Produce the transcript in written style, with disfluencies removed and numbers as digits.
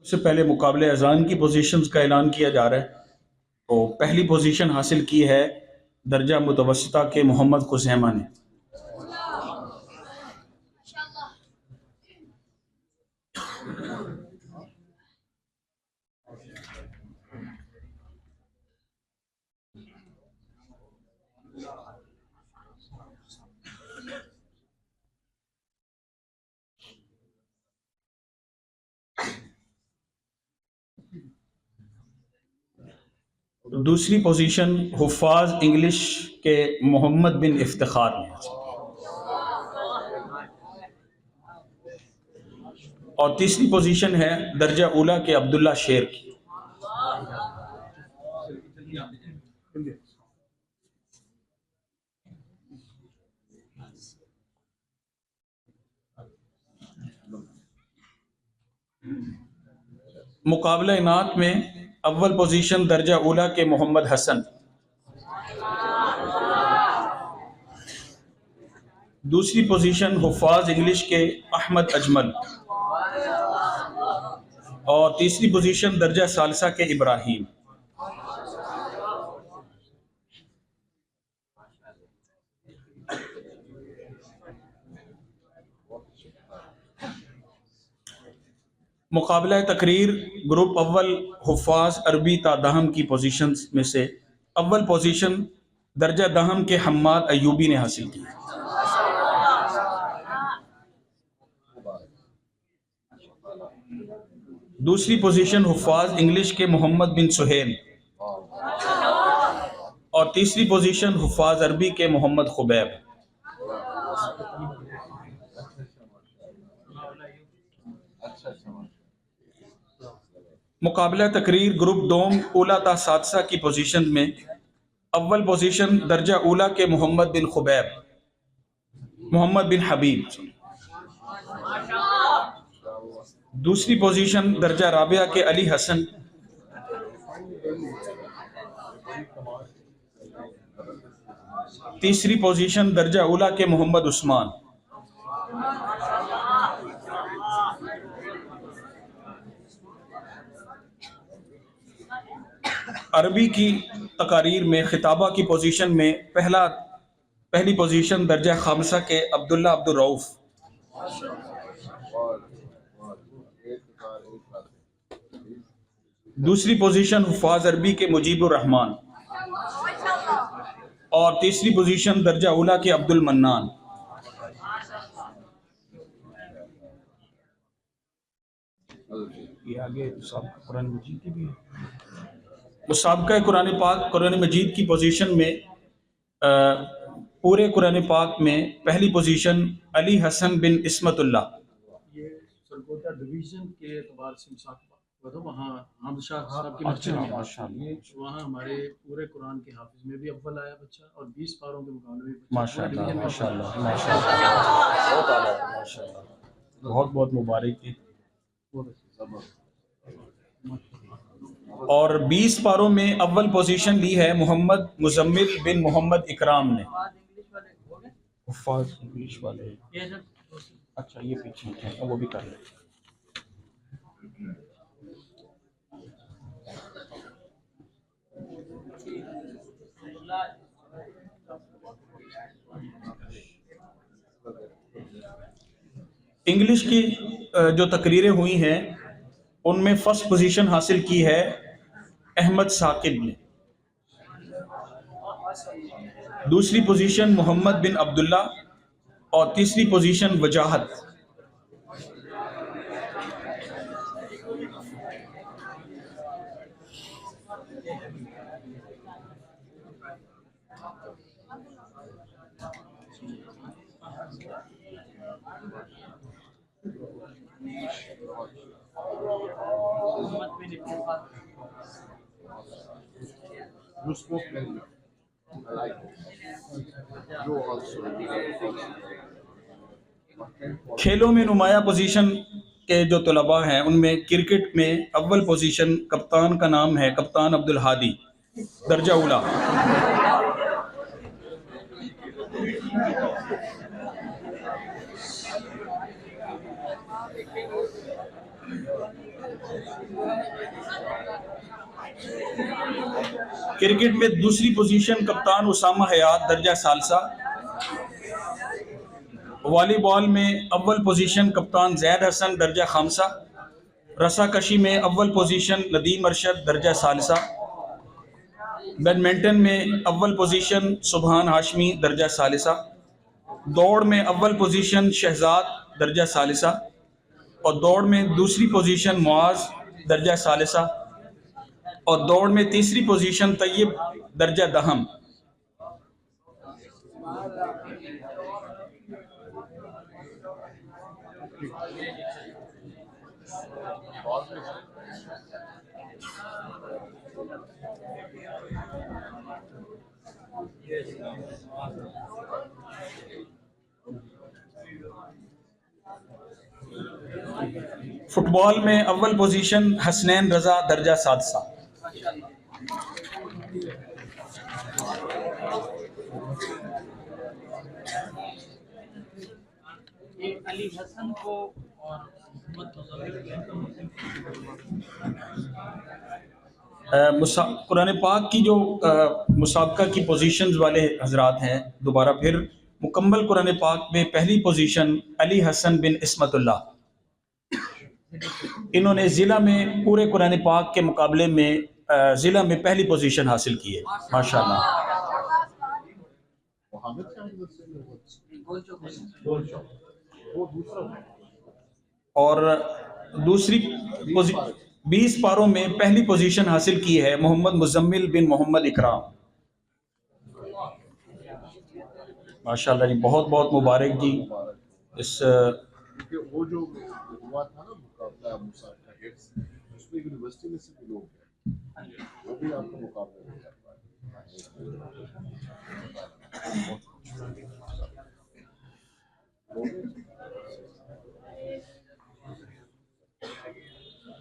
उससे पहले मुकाबले अजान की पोजीशंस का ऐलान किया जा रहा है। तो पहली पोजीशन हासिल की है दर्जा मुतवस्सिता के मोहम्मद खुज़ैमा ने। दूसरी पोजीशन हुफ़ाज़ इंग्लिश के मोहम्मद बिन इफ्तिखार ने हासिल की। और तीसरी पोजीशन है दर्जा उला के अब्दुल्ला शेर की। मुकाबला इनात में अव्वल पोजीशन दर्जा उला के मोहम्मद हसन, दूसरी पोजीशन हुफ़ाज़ इंग्लिश के अहमद अजमल और तीसरी पोजीशन दर्जा सालसा के इब्राहिम। मुकाबला तकरीर ग्रुप अव्वल हुफ़ाज़ अरबी ता दहम की पोजीशंस में से अव्वल पोजीशन दर्जा दहम के हम्माद अयूबी ने हासिल की। दूसरी पोजीशन हुफ़ाज़ इंग्लिश के मोहम्मद बिन सुहेल और तीसरी पोजीशन हुफ़ाज़ अरबी के मोहम्मद खुबैब। मुकाबला तकरीर ग्रुप दोम उला ता सादसा की पोजीशन में अव्वल पोजीशन दर्जा उला के मोहम्मद बिन खुबैब, मोहम्मद बिन हबीब, दूसरी पोजीशन दर्जा राबिया के अली हसन, तीसरी पोजीशन दर्जा उला के मोहम्मद उस्मान। अरबी की तकारीर में खिताबा की पोजीशन में पहली पोजीशन दर्जा खामसा के अब्दुल्ला अब्दुल रऊफ, दूसरी पोजीशन हुफ़ाज़ अरबी के मुजीबुर रहमान और तीसरी पोजीशन दर्जा उला के अब्दुल मन्नान। ये आगे कुरान मजीद की भी है। मुसाबका कुरान मजीद की पोजीशन में पूरे कुरान पाक में पहली पोजीशन अली हसन बिन इस्मतुल्ला, ये सरगोदा डिवीजन के एतबार से वहाँ हामशाह साहब की मस्जिद में वहाँ हमारे पूरे कुरान के हाफिज में भी अव्वल आया बच्चा और 20 पारों के मुकाबले में माशाअल्लाह बहुत बहुत मुबारक है। और 20 पारों में अव्वल पोजीशन ली है मोहम्मद मुजम्मिल बिन मोहम्मद इकराम ने। इंग्लिश वाले अच्छा ये पीछे है वो भी कर ले। इंग्लिश की जो तकरीरें हुई हैं उनमें फर्स्ट पोजीशन हासिल की है अहमद साकिब ने, दूसरी पोजीशन मोहम्मद बिन अब्दुल्ला और तीसरी पोजीशन वजाहत। खेलों में नुमाया पोजीशन के जो तलबा हैं उनमें क्रिकेट में अव्वल पोजीशन कप्तान का नाम है कप्तान अब्दुल हादी, दर्जा उला। क्रिकेट में दूसरी पोजीशन कप्तान उसामा हयात दर्जा सालसा। वॉलीबॉल में अव्वल पोजीशन कप्तान जैद हसन दर्जा खामसा। रस्साकशी में अव्वल पोजीशन नदीम अरशद दर्जा सालसा। बैडमिंटन में अव्वल पोजीशन सुबहान हाशमी दर्जा सालिसा। दौड़ में अव्वल पोजीशन शहजाद दर्जा सालिसा और दौड़ में दूसरी पोजीशन मुआज दर्जा सालिसा और दौड़ में तीसरी पोजीशन तैयब दर्जा दहम। फुटबॉल में अव्वल पोजीशन हसनैन रजा दर्जा सादसा। अली हसन को और कुरान पाक की जो मुसाबका की पोजीशंस वाले हजरात हैं, दोबारा फिर मुकम्मल कुरान पाक में पहली पोजीशन अली हसन बिन इस्मतुल्लाह, इन्होंने ज़िला में पूरे कुरान पाक के मुकाबले में ज़िला में पहली पोजीशन हासिल की है, माशाअल्लाह। और दूसरी 20 पारों में पहली पोजीशन हासिल की है मोहम्मद मुजम्मिल बिन मोहम्मद इकराम, माशाअल्लाह जी, बहुत बहुत मुबारक जी। इस वो जो हुआ था ना मुकाबला मुसाफिर हिट्स, उसमें यूनिवर्सिटी में से भी लोग हैं, वो भी आपको मुकाबला नहीं कर पाए।